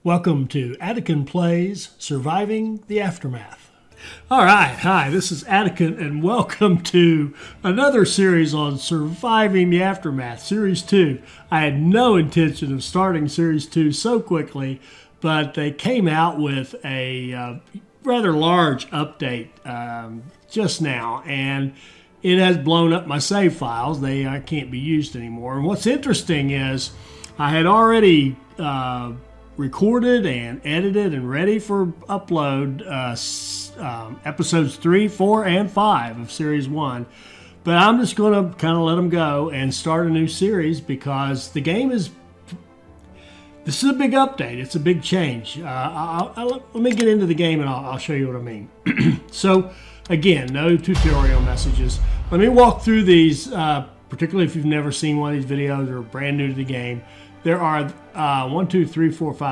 Welcome to Attican Plays Surviving the Aftermath. All right, hi, this is Attican, and welcome to another series on Surviving the Aftermath, Series 2. I had no intention of starting Series 2 so quickly, but they came out with a rather large update just now, and it has blown up my save files. They can't be used anymore. And what's interesting is I had already recorded and edited and ready for upload episodes 3, 4, and 5 of Series 1. But I'm just going to kind of let them go and start a new series because the game is... This is a big update. It's a big change. Let me get into the game and I'll show you what I mean. So, again, no tutorial messages. Let me walk through these, particularly if you've never seen one of these videos or are brand new to the game. There are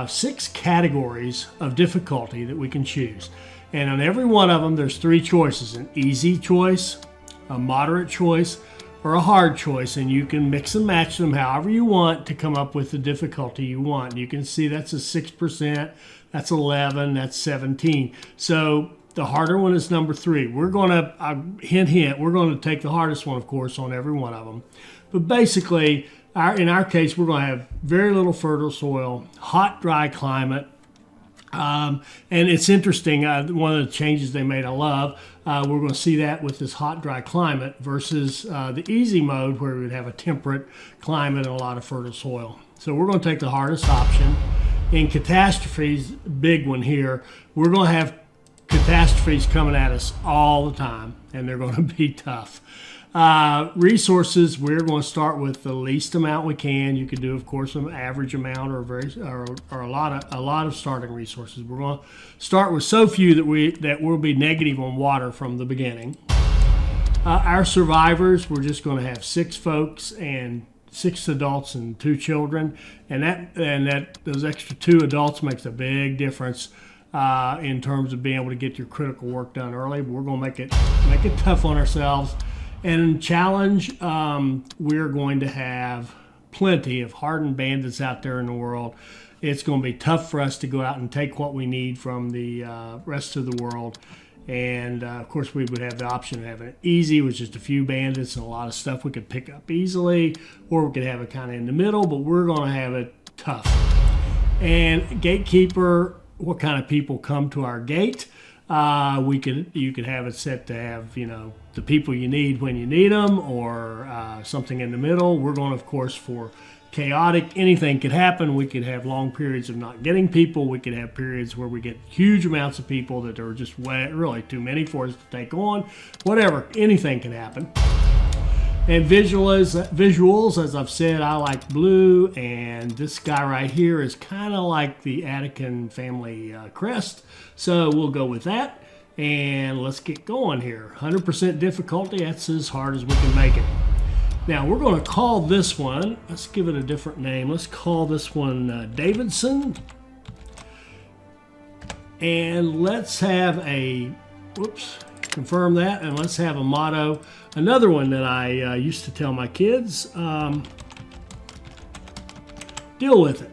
6 categories of difficulty that we can choose. And on every one of them, there's 3 choices: an easy choice, a moderate choice, or a hard choice. And you can mix and match them however you want to come up with the difficulty you want. And you can see that's a 6%, that's 11, that's 17. So the harder one is number 3. We're going to, hint, we're going to take the hardest one, of course, on every one of them. But basically, in our case, we're going to have very little fertile soil, hot, dry climate. And it's interesting, one of the changes they made I love, we're going to see that with this hot, dry climate versus the easy mode where we would have a temperate climate and a lot of fertile soil. So we're going to take the hardest option. In Catastrophe's big one here, we're going to have catastrophes coming at us all the time, and they're going to be tough. Resources, we're going to start with the least amount we can. You could do, of course, an average amount or a lot of starting resources. We're going to start with so few that we'll be negative on water from the beginning. Our survivors, we're just going to have 6 folks and 6 adults and 2 children, and that those extra 2 adults makes a big difference in terms of being able to get your critical work done early. But we're going to make it tough on ourselves. And challenge, we're going to have plenty of hardened bandits out there in the world. It's going to be tough for us to go out and take what we need from the rest of the world. And, of course, we would have the option of having it easy with just a few bandits and a lot of stuff we could pick up easily. Or we could have it kind of in the middle, but we're going to have it tough. And Gatekeeper, what kind of people come to our gate? You could have it set to have, the people you need when you need them, or something in the middle. We're going, of course, for chaotic. Anything could happen. We could have long periods of not getting people. We could have periods where we get huge amounts of people that are just really too many for us to take on. Whatever, anything can happen. And visuals, as I've said, I like blue, and this guy right here is kind of like the Attican family crest, so we'll go with that. And let's get going here. 100% difficulty, that's as hard as we can make it. Now, we're going to call this one, let's give it a different name. Let's call this one Davidson. And let's have confirm that, and let's have a motto. Another one that I used to tell my kids, deal with it.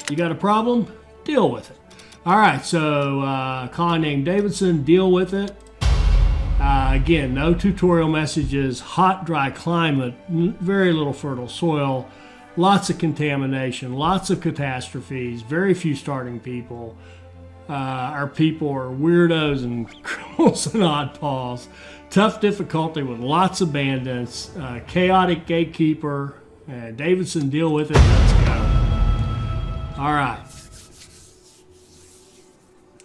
You got a problem? Deal with it. All right, so calling name Davidson, deal with it. Again, no tutorial messages, hot, dry climate, very little fertile soil, lots of contamination, lots of catastrophes, very few starting people. Our people are weirdos and criminals and oddballs. Tough difficulty with lots of bandits. Chaotic Gatekeeper. Davidson, deal with it. Let's go. All right.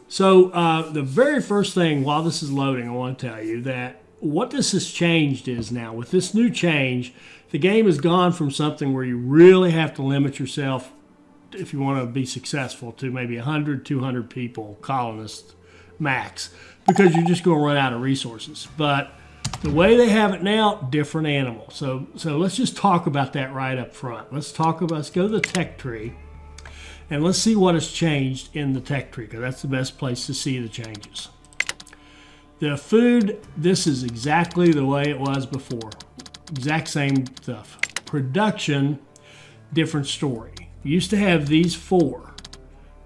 So the very first thing while this is loading, I want to tell you that what this has changed is now, with this new change, the game has gone from something where you really have to limit yourself if you want to be successful to maybe 100, 200 people, colonists max, because you're just going to run out of resources. But the way they have it now, different animal. So let's just talk about that right up front. Let's go to the tech tree, and let's see what has changed in the tech tree, because that's the best place to see the changes. The food, this is exactly the way it was before. Exact same stuff. Production, different story. You used to have these 4.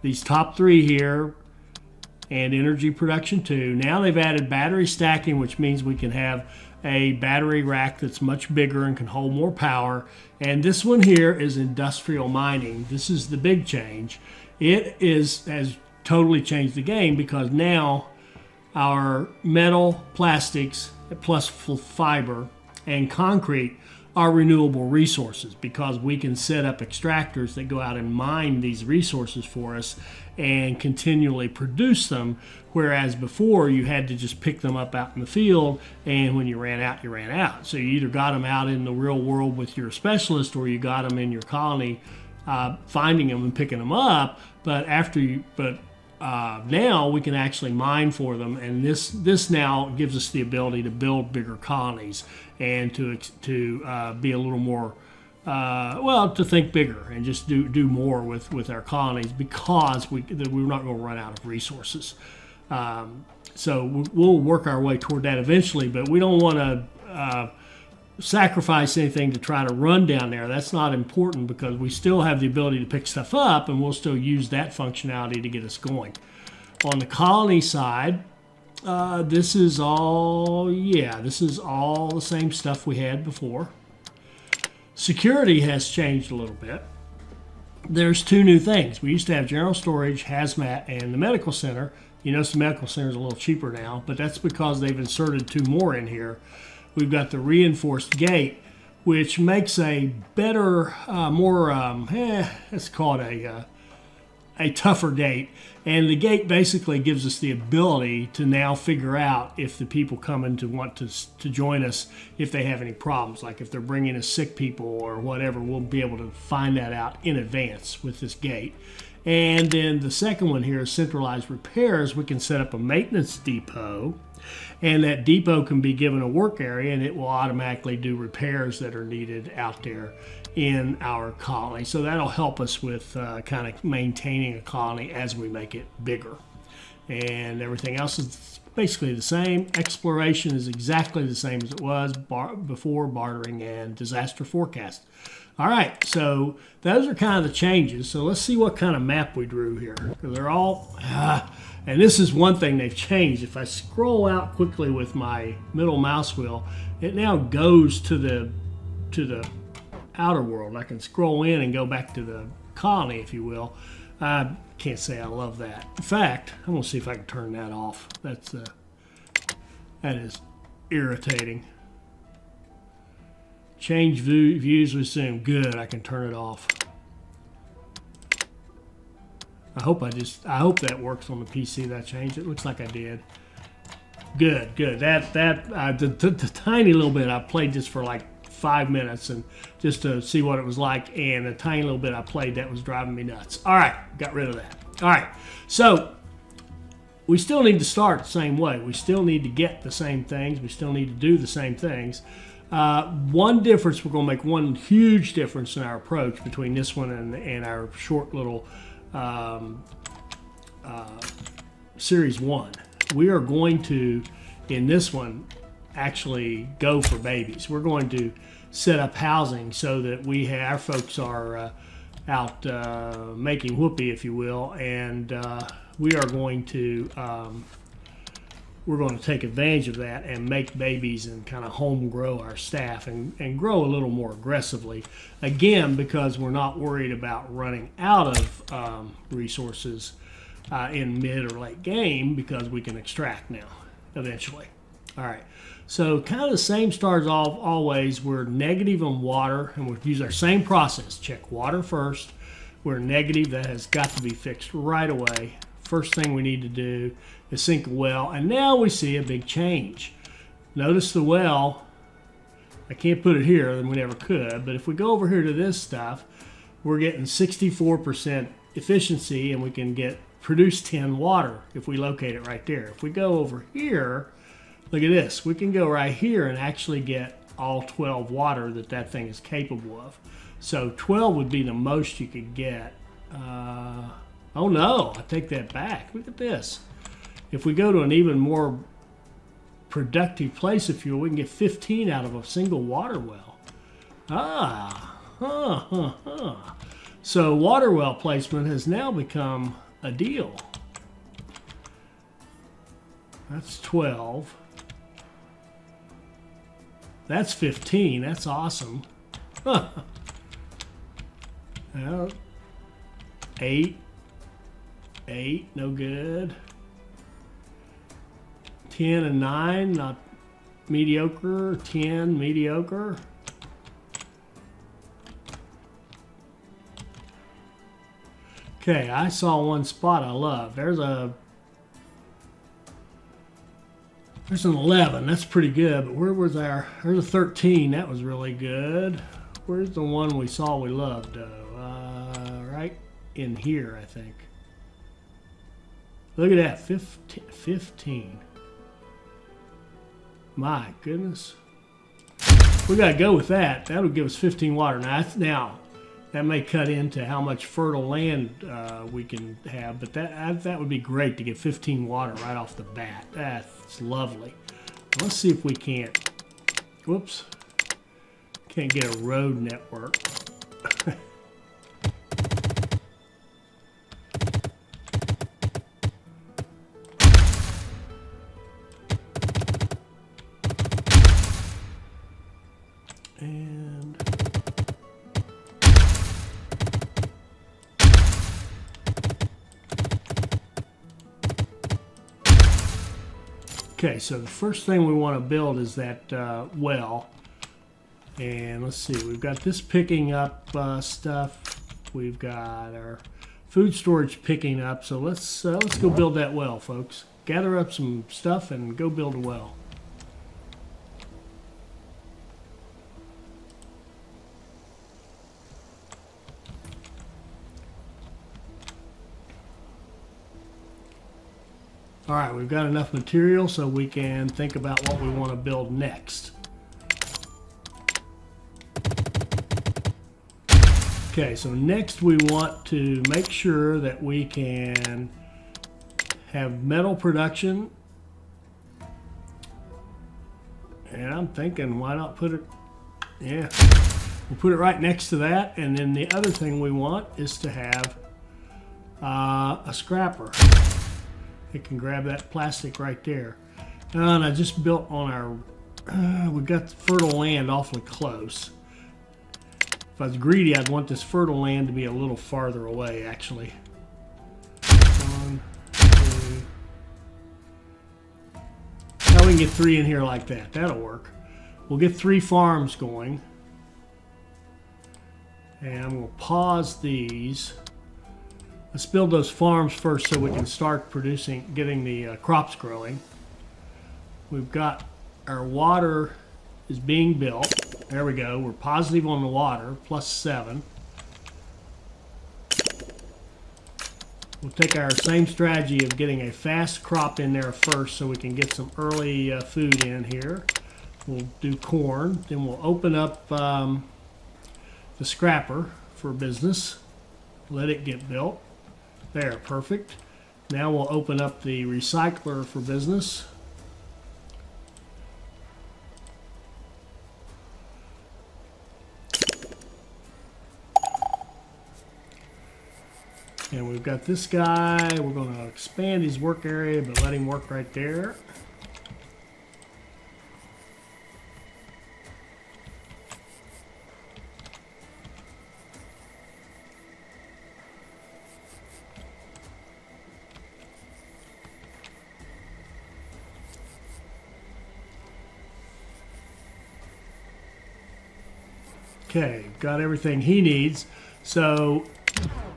these top three here and energy production 2. Now they've added battery stacking, which means we can have a battery rack that's much bigger and can hold more power. And this one here is industrial mining. This is the big change. It has totally changed the game because now our metal, plastics, plus fiber, and concrete are renewable resources because we can set up extractors that go out and mine these resources for us and continually produce them, whereas before you had to just pick them up out in the field, and when you ran out, you ran out. So you either got them out in the real world with your specialist or you got them in your colony finding them and picking them up. But now we can actually mine for them, and this now gives us the ability to build bigger colonies and to be a little more to think bigger and just do more with our colonies because we're not going to run out of resources. So we'll work our way toward that eventually, but we don't want to sacrifice anything to try to run down there. That's not important because we still have the ability to pick stuff up, and we'll still use that functionality to get us going. On the colony side, this is all the same stuff we had before. Security has changed a little bit. There's 2 new things. We used to have general storage, hazmat, and the medical center. You notice the medical center is a little cheaper now, but that's because they've inserted 2 more in here. We've got the reinforced gate, which makes a better, let's call it a tougher gate. And the gate basically gives us the ability to now figure out if the people coming to want to join us, if they have any problems, like if they're bringing us sick people or whatever, we'll be able to find that out in advance with this gate. And then the second one here is centralized repairs. We can set up a maintenance depot, and that depot can be given a work area, and it will automatically do repairs that are needed out there in our colony. So that'll help us with kind of maintaining a colony as we make it bigger. And everything else is basically the same. Exploration is exactly the same as it was before, bartering and disaster forecast. All right, so those are kind of the changes. So let's see what kind of map we drew here. They're all, and this is one thing they've changed. If I scroll out quickly with my middle mouse wheel, it now goes to the outer world. I can scroll in and go back to the colony, if you will. I can't say I love that. In fact, I'm gonna see if I can turn that off. That is irritating. Change views resume. Good, I can turn it off. I hope that works on the PC. That changed. It looks like I did. Good. The tiny little bit I played this for like 5 minutes and just to see what it was like, and the tiny little bit I played that was driving me nuts. All right, got rid of that. All right, so we still need to start the same way. We still need to get the same things. We still need to do the same things. One difference, we're going to make one huge difference in our approach between this one and our short little series 1. We are going to, in this one, actually go for babies. We're going to set up housing so that our folks are out making whoopee, if you will, and we are going to take advantage of that and make babies and kind of home grow our staff and grow a little more aggressively. Again, because we're not worried about running out of resources in mid or late game, because we can extract now eventually. All right, so kind of the same stars always. We're negative on water, and we'll use our same process. Check water first. We're negative. That has got to be fixed right away. First thing we need to do is sink a well, and now we see a big change. Notice the well. I can't put it here, and we never could, but if we go over here to this stuff, we're getting 64% efficiency, and we can produce 10 water if we locate it right there. If we go over here, look at this. We can go right here and actually get all 12 water that thing is capable of. So 12 would be the most you could get. Oh no, I take that back. Look at this. If we go to an even more productive place of fuel, we can get 15 out of a single water well. So water well placement has now become a deal. That's 12. That's 15. That's awesome. Huh. Well, 8. 8, no good. 10 and 9, not mediocre. 10, mediocre. Okay, I saw one spot I love. There's an 11. That's pretty good. But where was there's a 13. That was really good. Where's the one we saw we loved, though? Right in here, I think. Look at that, 15. My goodness. We got to go with that. That'll give us 15 water. Now, that may cut into how much fertile land we can have, but that would be great to get 15 water right off the bat. That's lovely. Let's see if we can't. Whoops. Can't get a road network. Okay, so the first thing we want to build is that well. And let's see, we've got this picking up stuff. We've got our food storage picking up. So let's go build that well, folks. Gather up some stuff and go build a well. All right, we've got enough material so we can think about what we want to build next. Okay, so next we want to make sure that we can have metal production. And I'm thinking, why not put it, yeah, we'll put it right next to that. And then the other thing we want is to have a scrapper. It can grab that plastic right there. And I just built on our, we've got fertile land awfully close. If I was greedy, I'd want this fertile land to be a little farther away, actually. 1, 2. Now we can get 3 in here like that. That'll work. We'll get 3 farms going. And we'll pause these. Let's build those farms first so we can start producing, getting the crops growing. We've got our water is being built. There we go. We're positive on the water, +7. We'll take our same strategy of getting a fast crop in there first so we can get some early food in here. We'll do corn. Then we'll open up the scrapper for business. Let it get built. There, perfect. Now we'll open up the recycler for business. And we've got this guy. We're going to expand his work area, but let him work right there. Okay, got everything he needs. So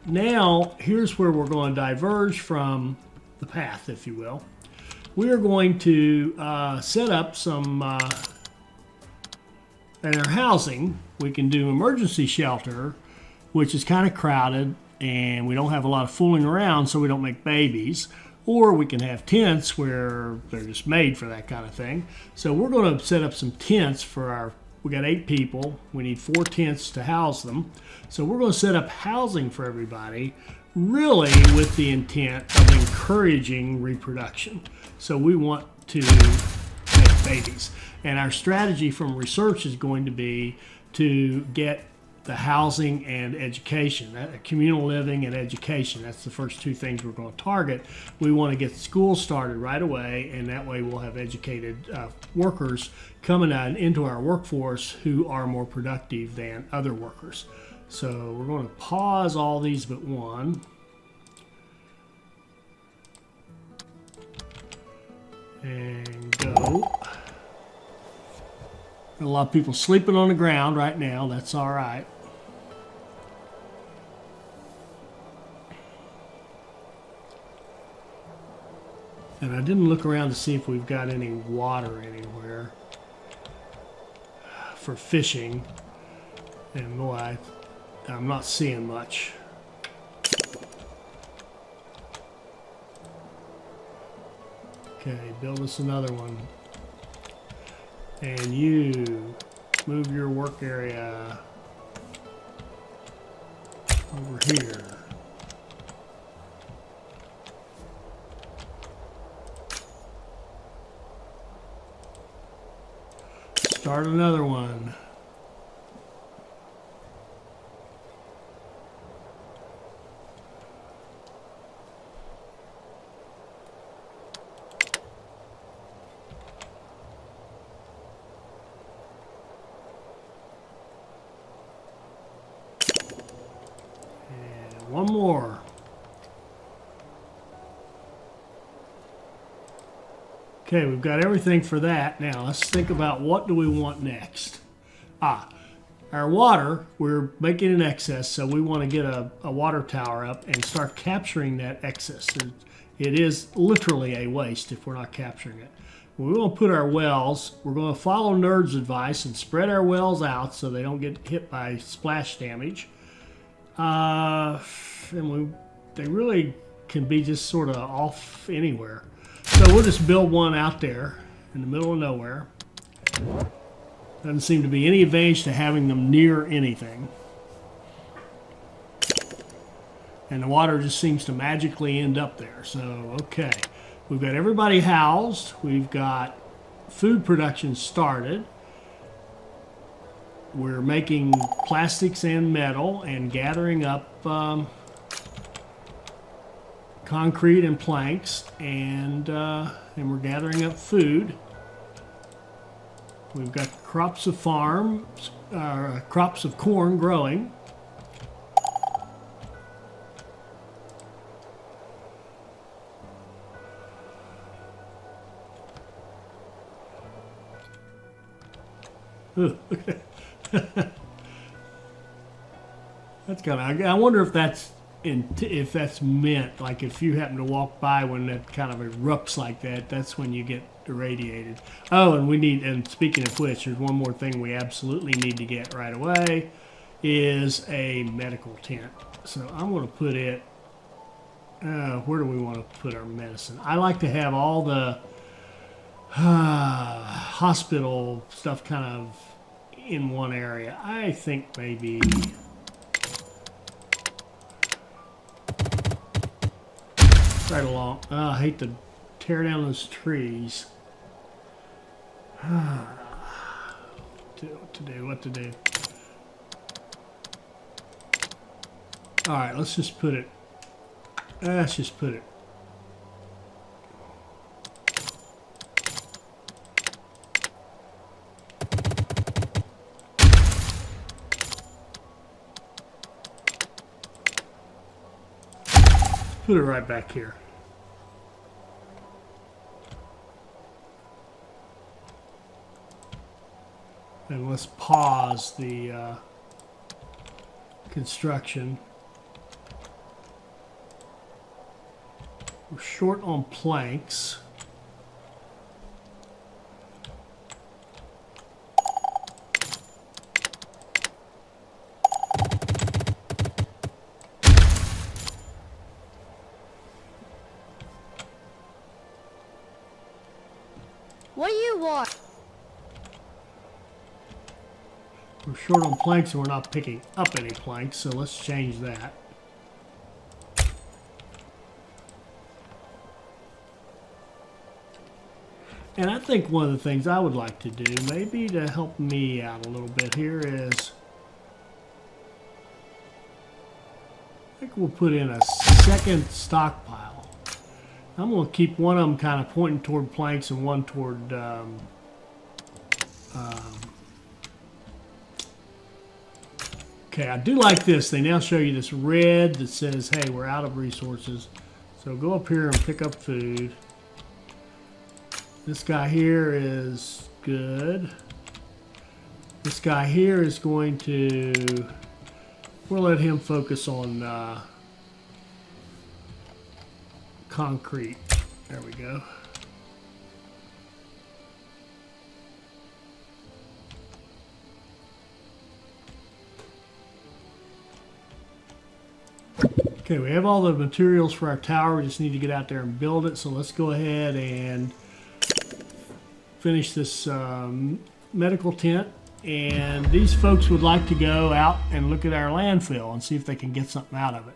now here's where we're going to diverge from the path, if you will. We are going to set up some, in our housing, we can do emergency shelter, which is kind of crowded and we don't have a lot of fooling around so we don't make babies. Or we can have tents where they're just made for that kind of thing. So we're going to set up some tents for our, we got 8 people. We need 4 tents to house them. So we're going to set up housing for everybody, really with the intent of encouraging reproduction. So we want to make babies. And our strategy from research is going to be to get the housing and education, communal living and education. That's the first two things we're going to target. We want to get schools started right away, and that way we'll have educated workers coming out into our workforce who are more productive than other workers. So we're going to pause all these but one. And go. A lot of people sleeping on the ground right now. That's all right. And I didn't look around to see if we've got any water anywhere for fishing. And boy, I'm not seeing much. Okay, build us another one. And you move your work area over here. Start another one. One more. Okay, we've got everything for that. Now let's think about what do we want next. Our water, we're making an excess, so we want to get a water tower up and start capturing that excess. It is literally a waste if we're not capturing it. We want to put our wells, we're going to follow Nerd's advice and spread our wells out so they don't get hit by splash damage. They really can be just sort of off anywhere. So we'll just build one out there in the middle of nowhere. Doesn't seem to be any advantage to having them near anything. And the water just seems to magically end up there. So, okay. We've got everybody housed. We've got food production started. We're making plastics and metal and gathering up concrete and planks, and we're gathering up food. We've got crops of crops of corn growing. That's kind of. I wonder if that's meant, like if you happen to walk by when that kind of erupts like that, that's when you get irradiated. Oh, and speaking of which, there's one more thing we absolutely need to get right away, is a medical tent. So I'm going to put it. Where do we want to put our medicine? I like to have all the hospital stuff kind of in one area. I think maybe right along. I hate to tear down those trees. What to do. All right, let's just put it. Put it right back here. And let's pause the construction. We're short on planks. What do you want? We're short on planks and we're not picking up any planks, so let's change that. And I think one of the things I would like to do, maybe to help me out a little bit here, is think we'll put in a second stockpile. I'm going to keep one of them kind of pointing toward planks and one toward okay, I do like this. They now show you this red that says, hey, we're out of resources. So go up here and pick up food. This guy here is good. This guy here is going to, we'll let him focus on concrete. There we go. Okay, we have all the materials for our tower. We just need to get out there and build it. So let's go ahead and finish this medical tent. And these folks would like to go out and look at our landfill and see if they can get something out of it.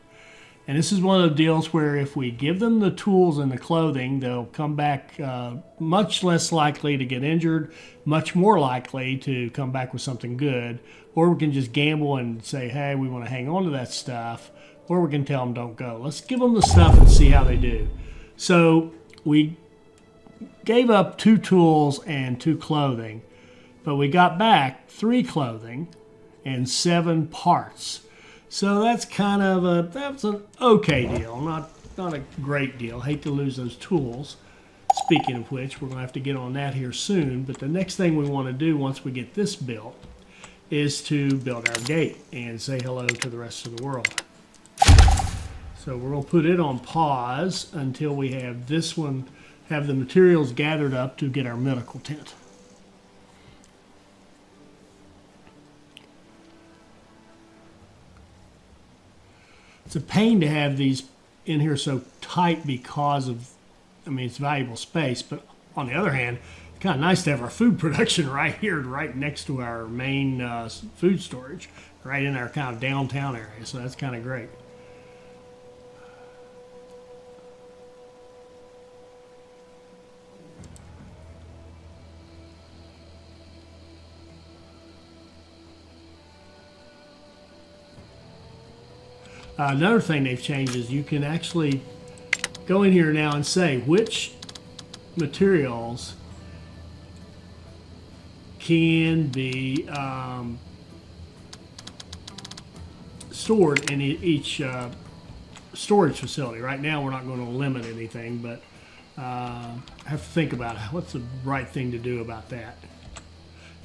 And this is one of the deals where if we give them the tools and the clothing, they'll come back much less likely to get injured, much more likely to come back with something good. Or we can just gamble and say, hey, we want to hang on to that stuff. Or we can tell them don't go. Let's give them the stuff and see how they do. So we gave up 2 tools and 2 clothing, but we got back 3 clothing and 7 parts. So that's kind of that's an okay deal, not a great deal. Hate to lose those tools. Speaking of which, we're going to have to get on that here soon. But the next thing we want to do once we get this built is to build our gate and say hello to the rest of the world. So we're going to put it on pause until we have this one, have the materials gathered up to get our medical tent. It's a pain to have these in here so tight because of, I mean, it's valuable space, but on the other hand, it's kind of nice to have our food production right here, right next to our main food storage, right in our kind of downtown area. So that's kind of great. Another thing they've changed is you can actually go in here now and say which materials can be stored in each storage facility. Right now we're not going to limit anything, but have to think about what's the right thing to do about that.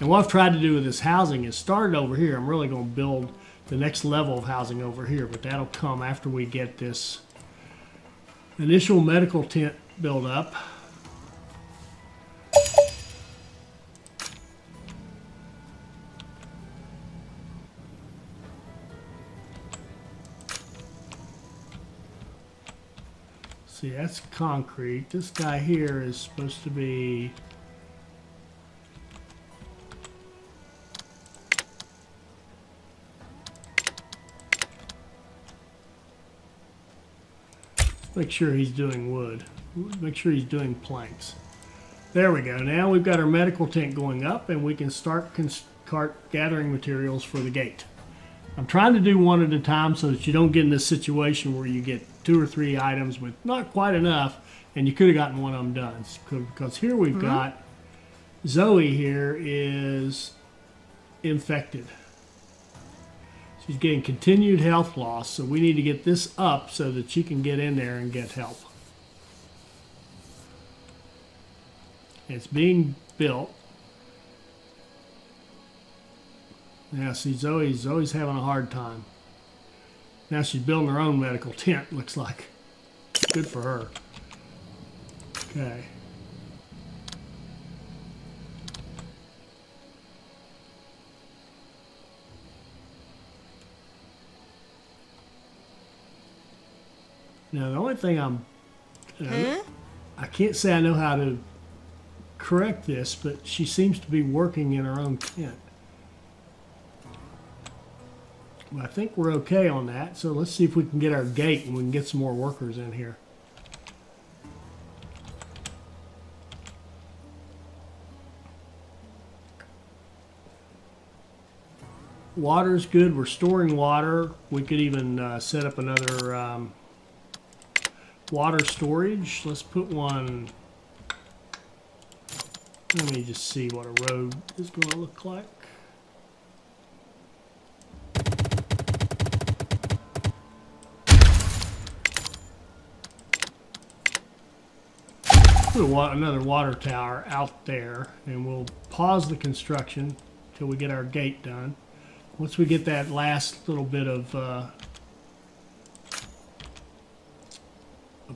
And what I've tried to do with this housing is start it over here. I'm really going to build the next level of housing over here, but that'll come after we get this initial medical tent built up. See, that's concrete. This guy here is supposed to be make sure he's doing wood. Make sure he's doing planks. There we go. Now we've got our medical tent going up and we can start gathering materials for the gate. I'm trying to do one at a time so that you don't get in this situation where you get 2 or 3 items with not quite enough and you could have gotten one of them done. Because here we've got Zoe here is infected. She's getting continued health loss, so we need to get this up so that she can get in there and get help. It's being built. Now, see, Zoe's having a hard time. Now she's building her own medical tent, looks like. Good for her. Okay. Now, the only thing I can't say I know how to correct this, but she seems to be working in her own tent. Well, I think we're okay on that, so let's see if we can get our gate and we can get some more workers in here. Water's good. We're storing water. We could even set up another water storage. Let's put one. Let me just see what a road is going to look like. Put another water tower out there, and we'll pause the construction till we get our gate done. Once we get that last little bit of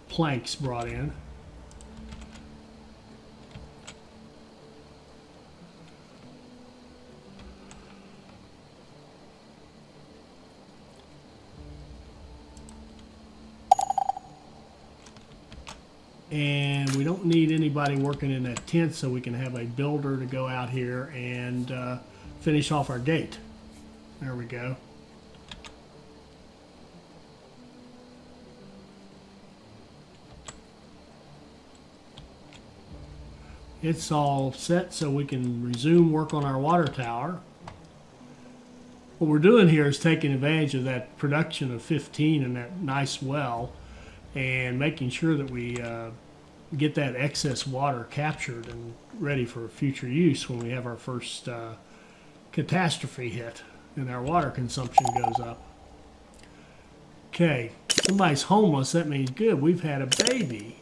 planks brought in. And we don't need anybody working in that tent, so we can have a builder to go out here and finish off our gate. There we go. It's all set, so we can resume work on our water tower. What we're doing here is taking advantage of that production of 15 and that nice well, and making sure that we get that excess water captured and ready for future use when we have our first catastrophe hit and our water consumption goes up. Okay, somebody's homeless. That means good. We've had a baby.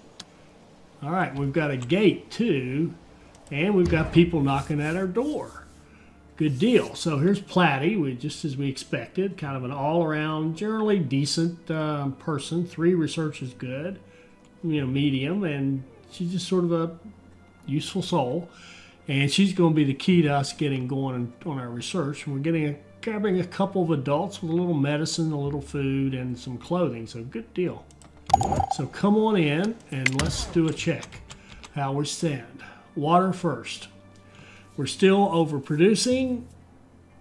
All right, we've got a gate too, and we've got people knocking at our door. Good deal. So here's Platty, just as we expected, kind of an all-around, generally decent person. 3 research is good, medium, and she's just sort of a useful soul. And she's going to be the key to us getting going on our research. And we're grabbing a couple of adults with a little medicine, a little food, and some clothing. So good deal. So come on in and let's do a check. How we stand. Water first. We're still overproducing,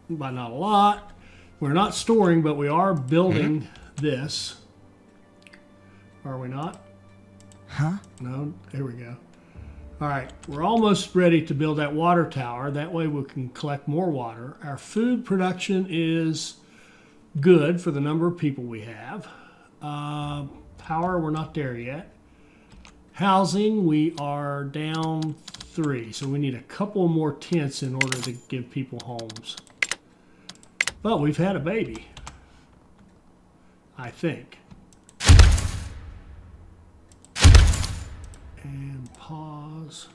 but not a lot. We're not storing, but we are building this. Are we not? Huh? No, there we go. All right, we're almost ready to build that water tower. That way we can collect more water. Our food production is good for the number of people we have. Power, we're not there yet. Housing, we are down 3, so we need a couple more tents in order to give people homes. But we've had a baby, I think. And pause.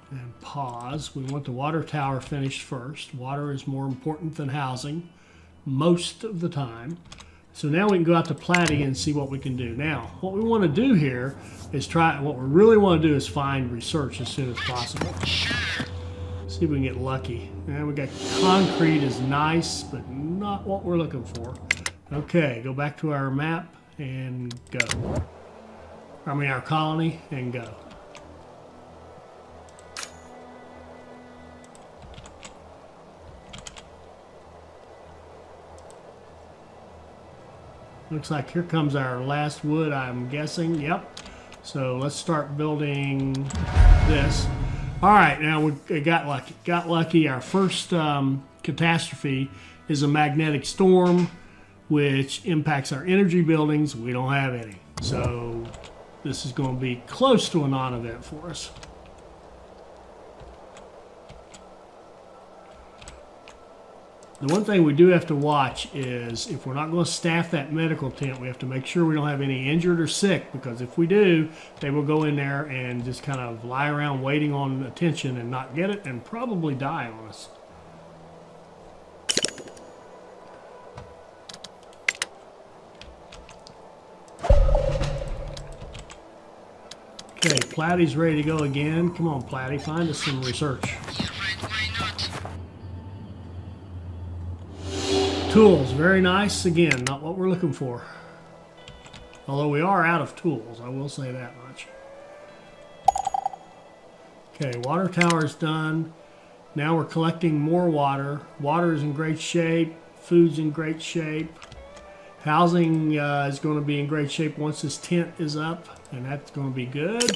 And pause. We want the water tower finished first. Water is more important than housing most of the time. So now we can go out to Platty and see what we can do. Now, what we want to do here is what we really want to do is find research as soon as possible. See if we can get lucky. And we got concrete is nice, but not what we're looking for. Okay, go back to our map and go. I mean our colony and go. Looks like here comes our last wood, I'm guessing. Yep. So let's start building this. All right, now we got lucky. Got lucky. Our first catastrophe is a magnetic storm, which impacts our energy buildings. We don't have any. So this is going to be close to a non-event for us. The one thing we do have to watch is if we're not going to staff that medical tent, we have to make sure we don't have any injured or sick, because if we do, they will go in there and just kind of lie around waiting on attention and not get it and probably die on us. Okay, Platty's ready to go again. Come on, Platty, find us some research. Tools, very nice. Again, not what we're looking for. Although we are out of tools, I will say that much. Okay, water tower's done. Now we're collecting more water. Water is in great shape. Food's in great shape. Housing is going to be in great shape once this tent is up, and that's going to be good.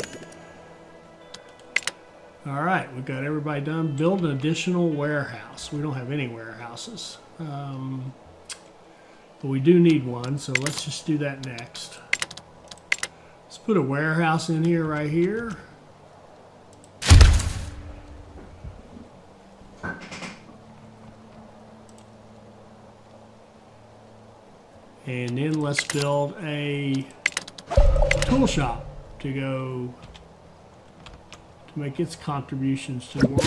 All right, we've got everybody done. Build an additional warehouse. We don't have any warehouses. But we do need one, so let's just do that next. Let's put a warehouse in here, right here. And then let's build a tool shop to go to make its contributions to the world.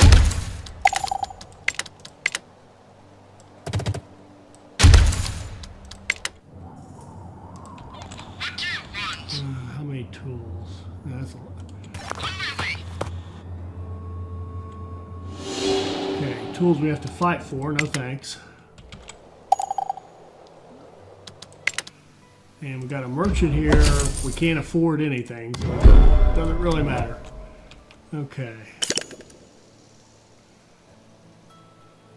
How many tools? That's a lot. Okay, tools we have to fight for. No thanks. And we got a merchant here. We can't afford anything, so it doesn't really matter. Okay.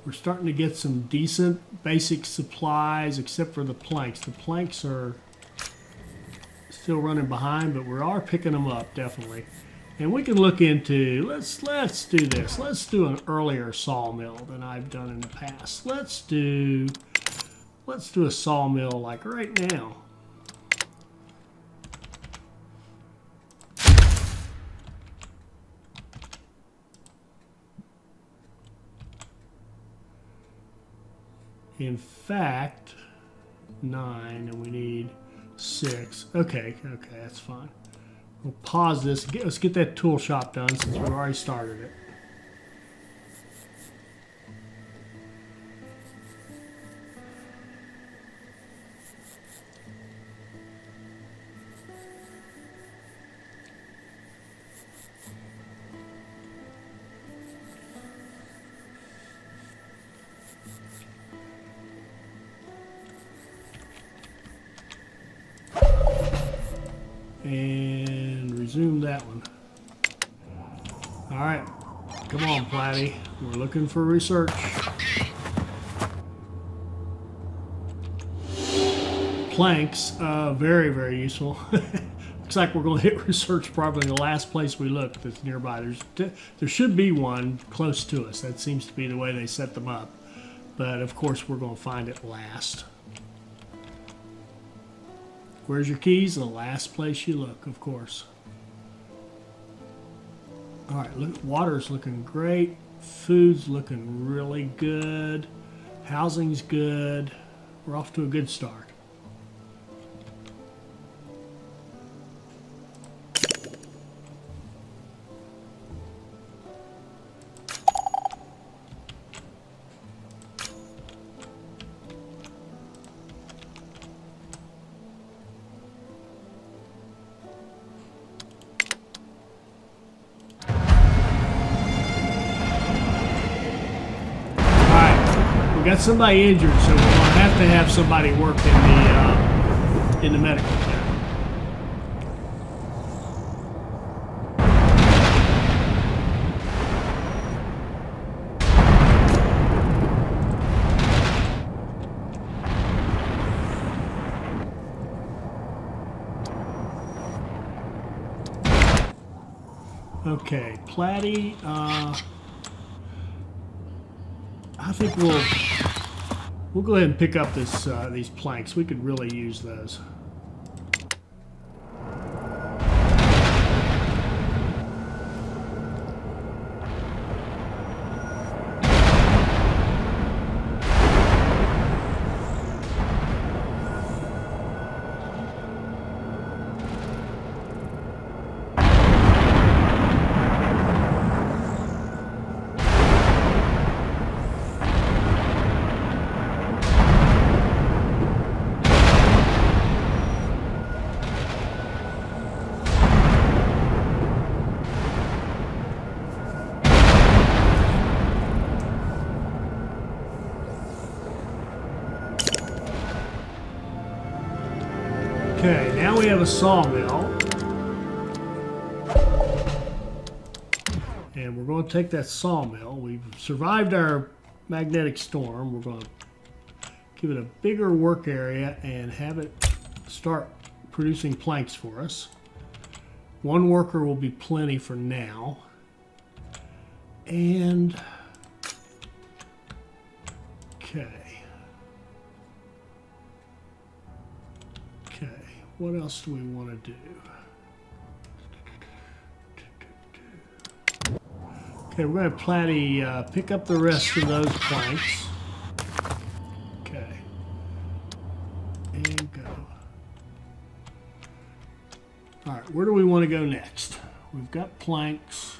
We're starting to get some decent basic supplies, except for the planks. The planks are still running behind, but we are picking them up, definitely. And we can look into, let's do this. Let's do an earlier sawmill than I've done in the past. Let's do a sawmill like right now. In fact, 9, and we need 6. Okay, that's fine. We'll pause this. Let's get that tool shop done since we've already started it. And resume that one. All right, come on, Platty. We're looking for research. Planks, very, very useful. Looks like we're going to hit research probably the last place we look that's nearby. There should be one close to us. That seems to be the way they set them up. But of course, we're going to find it last. Where's your keys? The last place you look, of course. All right, look, water's looking great. Food's looking really good. Housing's good. We're off to a good start. We got somebody injured, so we're going to have somebody work in the medical center. Okay, Platty, I think we'll go ahead and pick up these planks. We could really use those. Okay, now we have a sawmill. And we're going to take that sawmill. We've survived our magnetic storm. We're going to give it a bigger work area and have it start producing planks for us. One worker will be plenty for now. And okay. Okay, what else do we want to do? Okay, we're going to Platty pick up the rest of those planks. Okay. And go. Alright, where do we want to go next? We've got planks.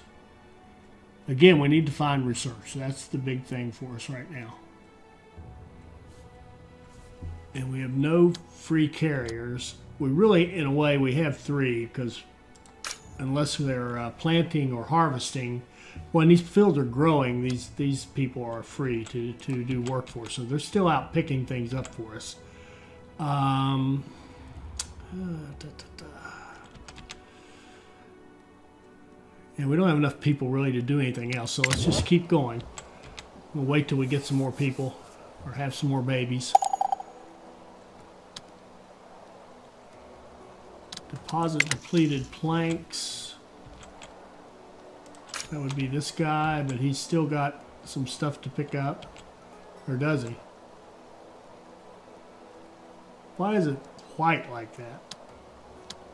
Again, we need to find research. That's the big thing for us right now. And we have no free carriers. We really, in a way, we have 3 because unless they're planting or harvesting, when these fields are growing, these people are free to do work for us. So they're still out picking things up for us. And we don't have enough people really to do anything else, so let's just keep going. We'll wait till we get some more people or have some more babies. Deposit depleted planks. That would be this guy, but he's still got some stuff to pick up. Or does he? Why is it white like that?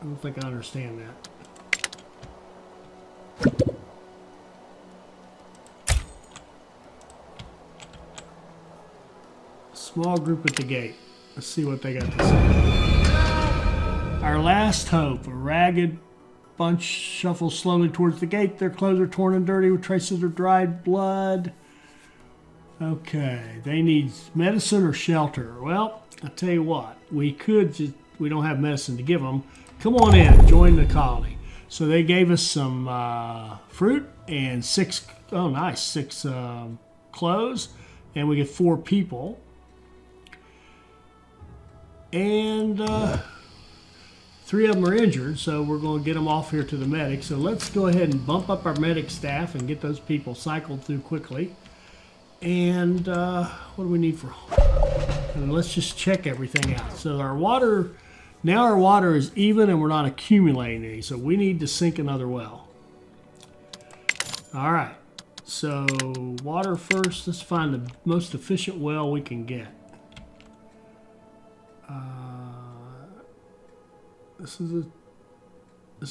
I don't think I understand that. Small group at the gate. Let's see what they got to say. Our last hope, a ragged bunch shuffles slowly towards the gate. Their clothes are torn and dirty with traces of dried blood. Okay, they need medicine or shelter. Well, I'll tell you what, we don't have medicine to give them. Come on in, join the colony. So they gave us some fruit and 6 clothes, and we get 4 people. And 3 of them are injured, so we're going to get them off here to the medic. So let's go ahead and bump up our medic staff and get those people cycled through quickly. And what do we need for? And let's just check everything out. So our water is even and we're not accumulating any. So we need to sink another well. All right. So water first. Let's find the most efficient well we can get. This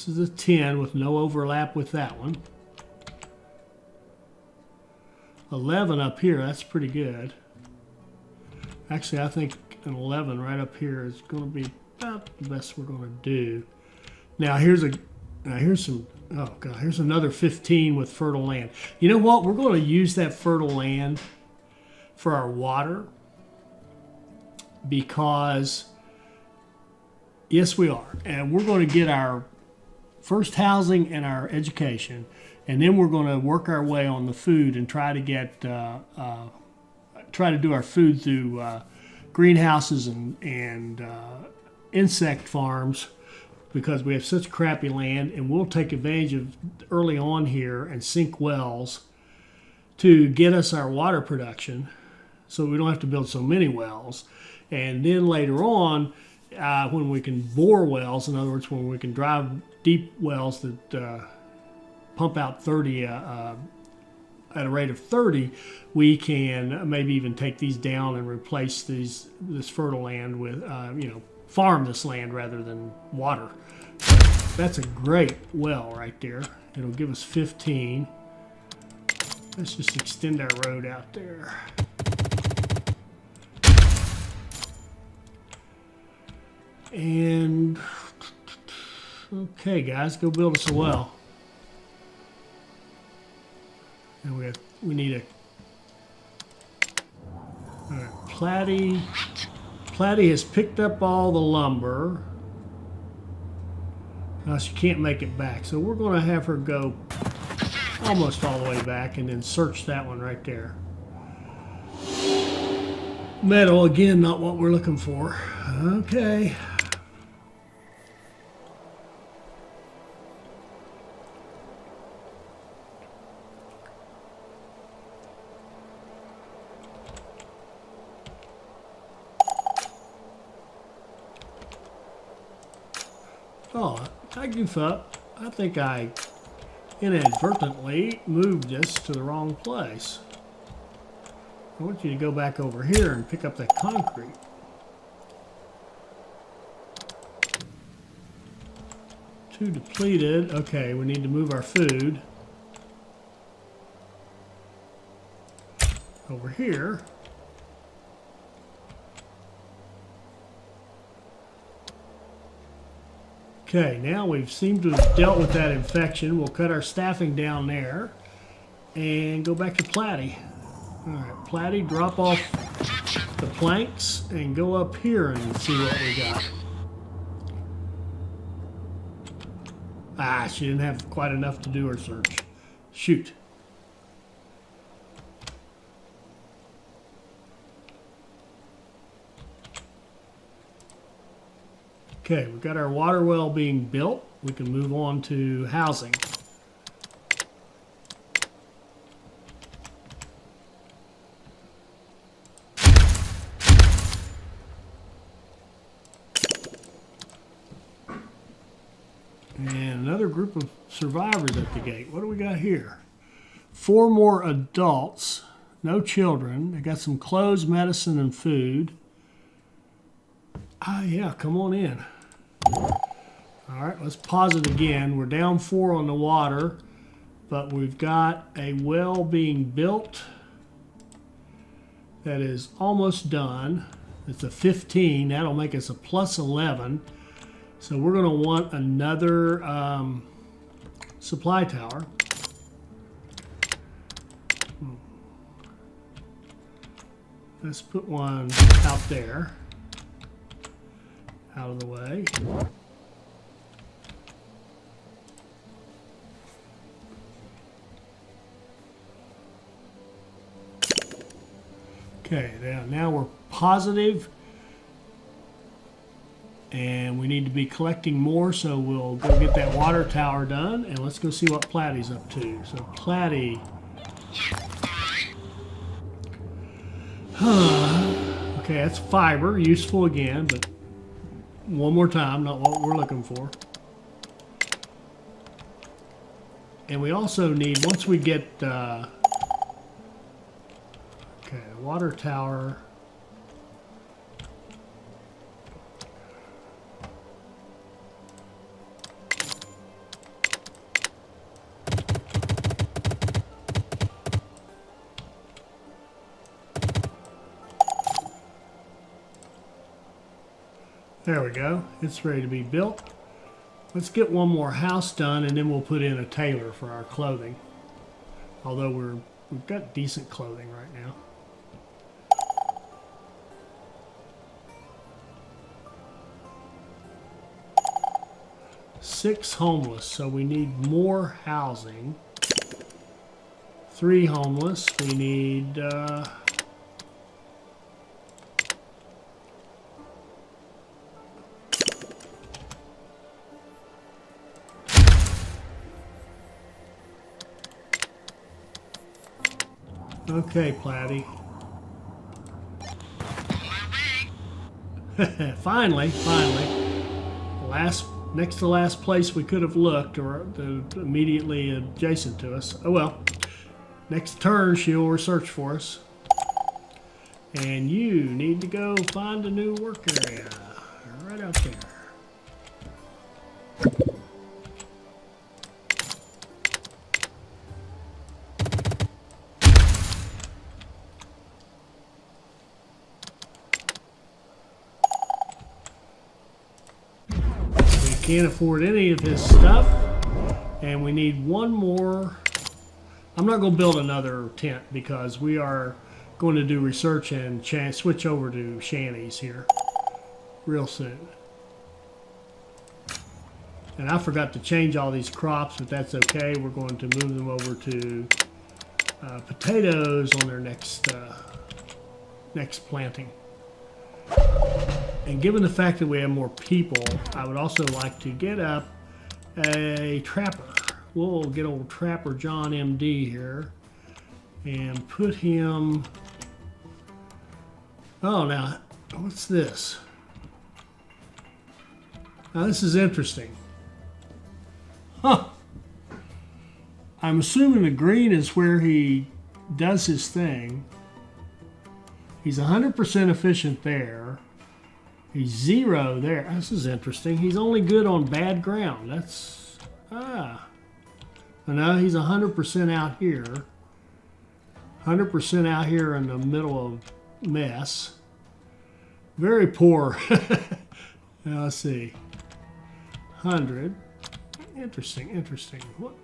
is a 10 with no overlap with that one. 11 up here, that's pretty good. Actually, I think an 11 right up here is going to be about the best we're going to do. Now here's another 15 with fertile land. You know what? We're going to use that fertile land for our water because yes, we are. And we're going to get our first housing and our education, and then we're going to work our way on the food and try to get try to do our food through greenhouses and insect farms because we have such crappy land, and we'll take advantage of early on here and sink wells to get us our water production so we don't have to build so many wells. And then later on, when we can bore wells, in other words, when we can drive deep wells that pump out 30 at a rate of 30, we can maybe even take these down and replace this fertile land with, farm this land rather than water. That's a great well right there. It'll give us 15. Let's just extend our road out there. And okay, guys, go build us a well. And we need a. All right, Platty has picked up all the lumber. She can't make it back, so we're going to have her go almost all the way back and then search that one right there. Metal again, not what we're looking for. Okay. Oh, I goof up. I think I inadvertently moved this to the wrong place. I want you to go back over here and pick up that concrete. Two depleted. Okay, we need to move our food over here. Okay, now we've seemed to have dealt with that infection. We'll cut our staffing down there and go back to Platty. All right, Platty, drop off the planks and go up here and see what we got. Ah, she didn't have quite enough to do her search. Shoot. Okay, we've got our water well being built. We can move on to housing. And another group of survivors at the gate. What do we got here? 4 more adults, no children. They got some clothes, medicine, and food. Ah, yeah, come on in. All right, let's pause it again. We're down 4 on the water, but we've got a well being built that is almost done. It's a 15. That'll make us a plus 11. So we're going to want another supply tower. Let's put one out there, out of the way. Okay, now we're positive, and we need to be collecting more, so we'll go get that water tower done, and let's go see what Platty's up to. So Platty, okay, that's fiber, useful again, but one more time, not what we're looking for. And we also need, once we get okay, water tower. There we go. It's ready to be built. Let's get one more house done, and then we'll put in a tailor for our clothing. Although we've got decent clothing right now. Six homeless, so we need more housing. 3 homeless. We need okay, Platty. Finally. Next to last place we could have looked, or immediately adjacent to us. Oh well. Next turn she'll research for us. And you need to go find a new work area. Right out there. Can't afford any of his stuff, and we need one more. I'm not going to build another tent because we are going to do research and switch over to shanties here real soon. And I forgot to change all these crops, but that's okay. We're going to move them over to potatoes on their next planting. And given the fact that we have more people, I would also like to get up a trapper. We'll get old Trapper John MD here and put him... Oh, now, what's this? Now, this is interesting. Huh. I'm assuming the green is where he does his thing. He's 100% efficient there. He's 0 there. This is interesting. He's only good on bad ground. That's... No, he's 100% out here. 100% out here in the middle of mess. Very poor. Now, let's see. 100. Interesting, interesting. What?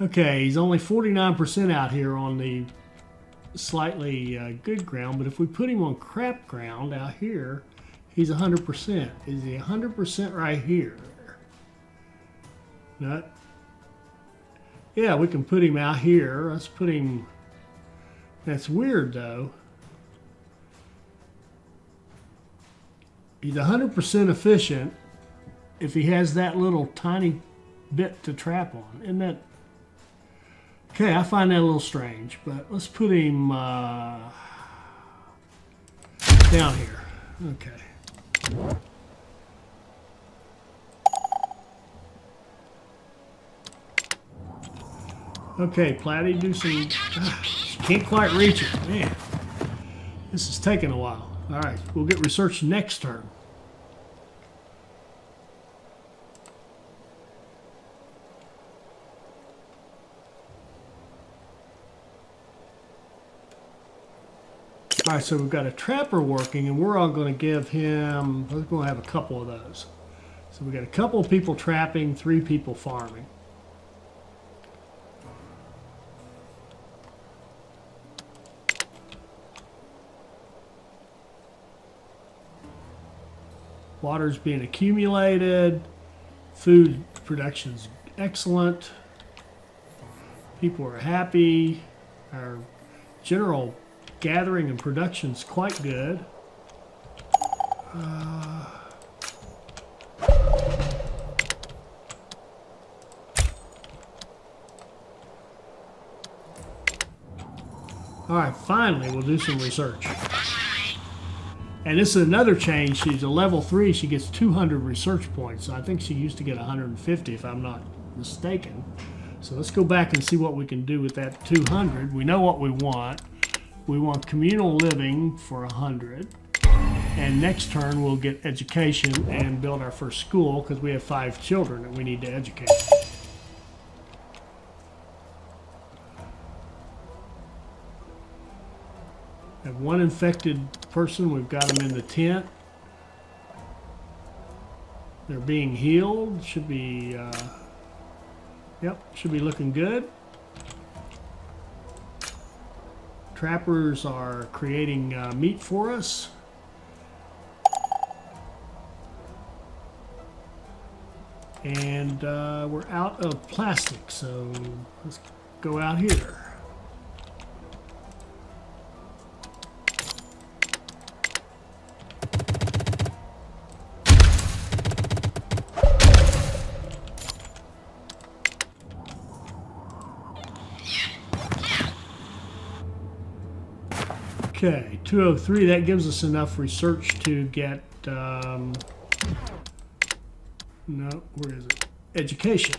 Okay, he's only 49% out here on the slightly good ground, but if we put him on crap ground out here, he's 100%. Is he 100% right here? No. Yeah, we can put him out here. Let's put him... That's weird, though. He's 100% efficient if he has that little tiny bit to trap on. Isn't that... Okay, I find that a little strange, but let's put him down here. Okay. Okay, Platty, do some... can't quite reach it. Man, this is taking a while. All right, we'll get research next turn. All right, so we've got a trapper working, and we're all going to give him... We're going to have a couple of those. So we've got a couple of people trapping, 3 people farming. Water's being accumulated. Food production's excellent. People are happy. Our general gathering and production's quite good. All right, finally, we'll do some research. And this is another change. She's a level 3. She gets 200 research points. So I think she used to get 150, if I'm not mistaken. So let's go back and see what we can do with that 200. We know what we want. We want communal living for 100. And next turn, we'll get education and build our first school because we have 5 children that we need to educate. Have 1 infected person. We've got them in the tent. They're being healed. Should be, yep, should be looking good. Trappers are creating meat for us. And we're out of plastic, so let's go out here. Okay, 203, that gives us enough research to get, no, where is it? Education.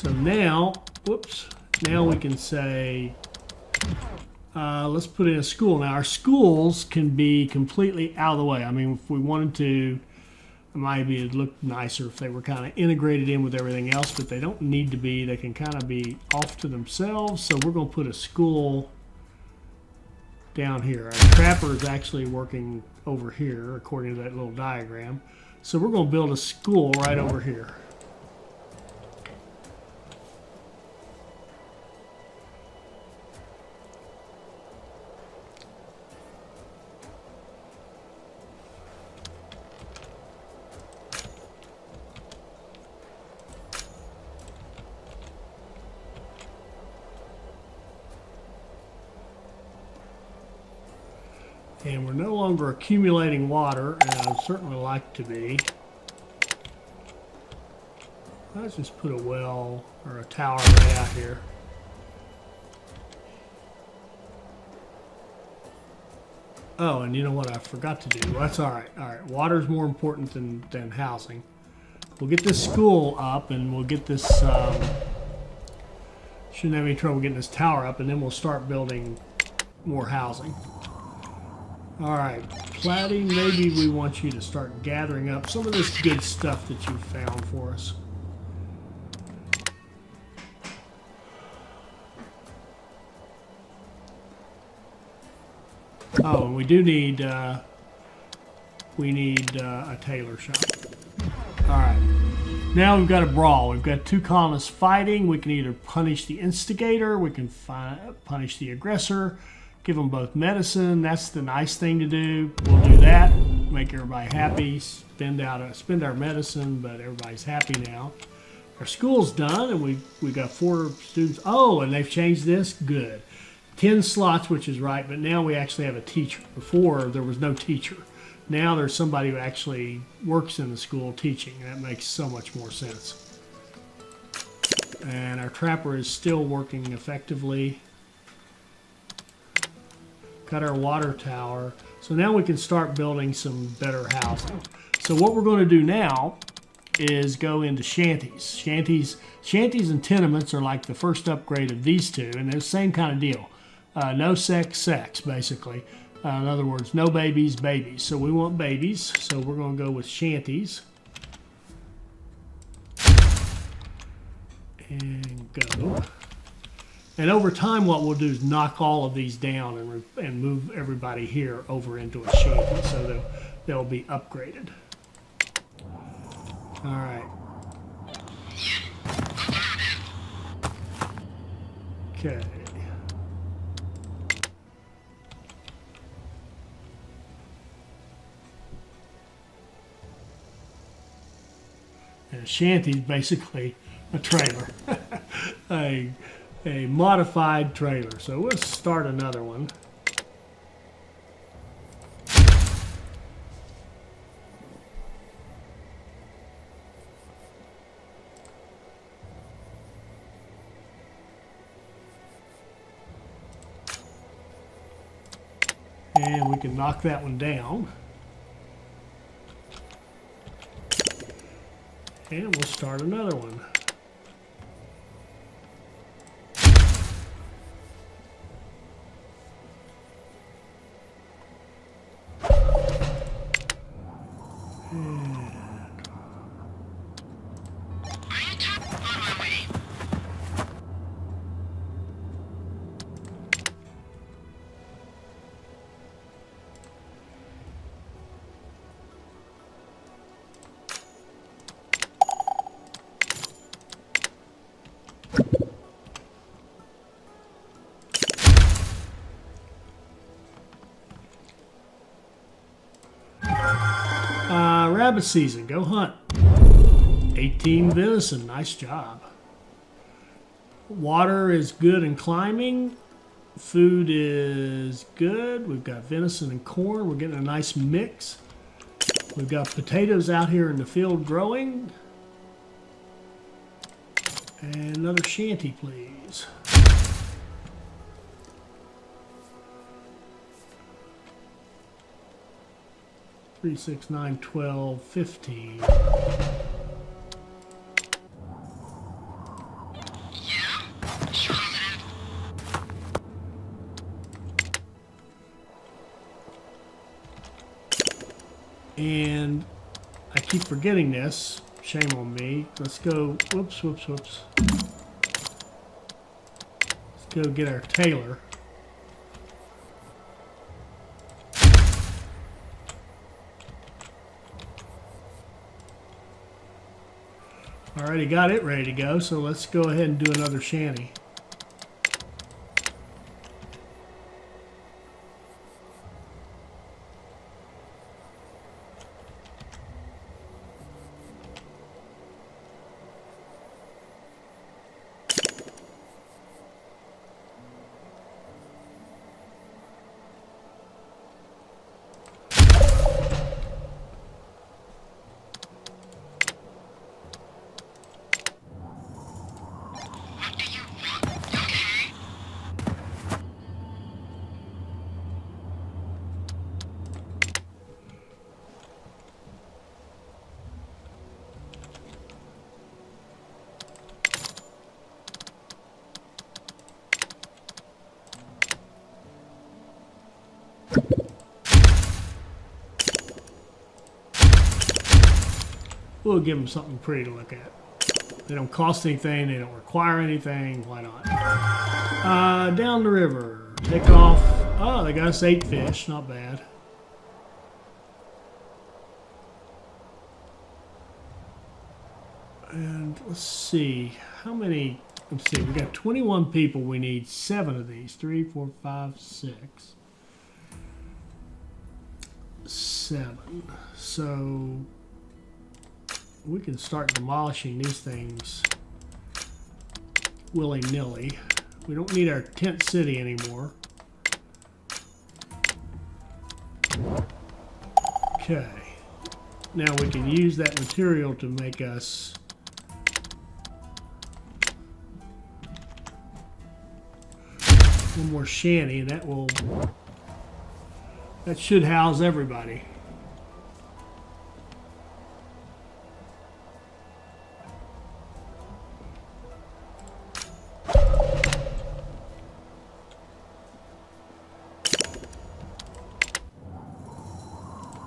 So now, whoops, now we can say, let's put in a school. Now our schools can be completely out of the way. I mean, if we wanted to, maybe it'd look nicer if they were kind of integrated in with everything else, but they don't need to be. They can kind of be off to themselves. So we're going to put a school down here. Our trapper is actually working over here, according to that little diagram. So we're going to build a school right over here. And we're no longer accumulating water, and I'd certainly like to be. Let's just put a well or a tower right out here. Oh, and you know what I forgot to do? Well, that's all right. All right, water's more important than housing. We'll get this school up, and we'll get this, shouldn't have any trouble getting this tower up, and then we'll start building more housing. All right, Platy, maybe we want you to start gathering up some of this good stuff that you found for us. Oh, and we do need, a tailor shop. All right, now we've got a brawl. We've got two colonists fighting. We can either punish the instigator, we can punish the aggressor, give them both medicine. That's the nice thing to do. We'll do that, make everybody happy, spend our medicine, but everybody's happy now. Our school's done, and we got 4 students. Oh, and they've changed this? Good. 10 slots, which is right, but now we actually have a teacher. Before, there was no teacher. Now there's somebody who actually works in the school teaching. That makes so much more sense. And our trapper is still working effectively. Got our water tower. So now we can start building some better housing. So what we're going to do now is go into shanties. Shanties and tenements are like the first upgrade of these two, and they're the same kind of deal. No sex, basically. In other words, no babies, babies. So we want babies, so we're going to go with shanties. And go. And over time, what we'll do is knock all of these down and move everybody here over into a shanty, so they'll be upgraded. All right. Okay. And a shanty is basically a trailer, a modified trailer. So let's start another one. And we can knock that one down. And we'll start another one. Rabbit season, go hunt. 18 venison, nice job. Water is good in climbing. Food is good. We've got venison and corn. We're getting a nice mix. We've got potatoes out here in the field growing. And another shanty, please. Three, 6, 9, 12, 15. And I keep forgetting this. Shame on me. Let's go. Whoops. Let's go get our tailor. Already got it ready to go, so let's go ahead and do another shanty. We'll give them something pretty to look at. They don't cost anything. They don't require anything. Why not? Down the river. Take off. Oh, they got us 8 fish. Not bad. And let's see. How many? Let's see. We got 21 people. We need 7 of these. 3, 4, 5, 6. 7. So we can start demolishing these things willy-nilly. We don't need our tent city anymore. Okay. Now we can use that material to make us one more shanty, and that should house everybody.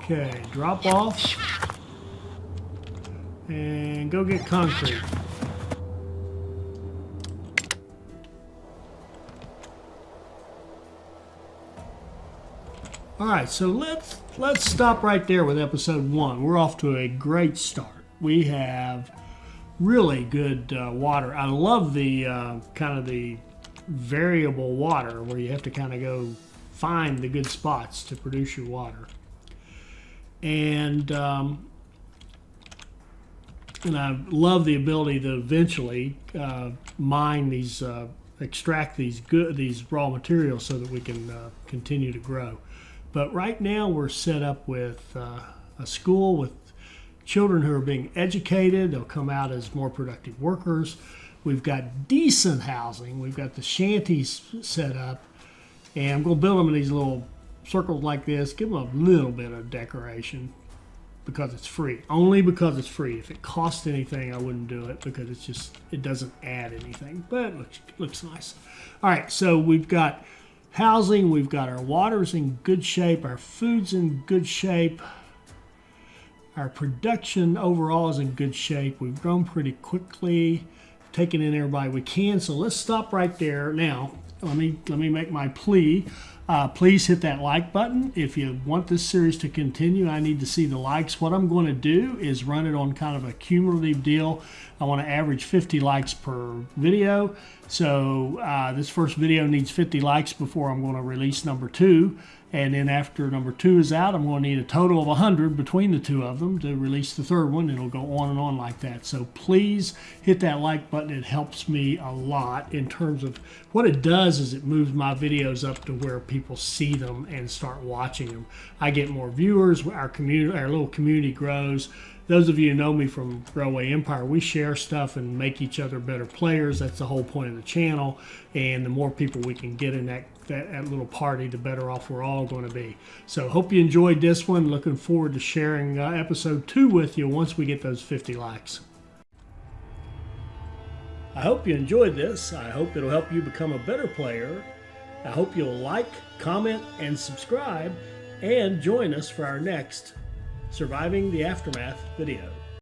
Okay, drop off and go get concrete. All right, so let's stop right there with episode 1. We're off to a great start. We have really good water. I love the kind of the variable water where you have to kind of go find the good spots to produce your water. And I love the ability to eventually mine these, extract these raw materials so that we can continue to grow. But right now we're set up with a school with children who are being educated. They'll come out as more productive workers. We've got decent housing. We've got the shanties set up. And I'm going to build them in these little circles like this. Give them a little bit of decoration because it's free. Only because it's free. If it cost anything, I wouldn't do it because it doesn't add anything. But it looks nice. All right, so we've got housing, we've got our waters in good shape, our food's in good shape, our production overall is in good shape. We've grown pretty quickly, taking in everybody we can. So let's stop right there. Now, let me make my plea. Please hit that like button. If you want this series to continue, I need to see the likes. What I'm going to do is run it on kind of a cumulative deal. I want to average 50 likes per video. So this first video needs 50 likes before I'm going to release number 2. And then after number 2 is out, I'm going to need a total of 100 between the 2 of them to release the 3rd one. It'll go on and on like that. So please hit that like button. It helps me a lot in terms of what it does is it moves my videos up to where people see them and start watching them. I get more viewers. Our community, our little community grows. Those of you who know me from Railway Empire, we share stuff and make each other better players. That's the whole point of the channel. And the more people we can get in that little party, the better off we're all going to be. So hope you enjoyed this one. Looking forward to sharing episode 2 with you once we get those 50 likes. I hope you enjoyed this. I hope it'll help you become a better player. I hope you'll like, comment, and subscribe, and join us for our next Surviving the Aftermath videos.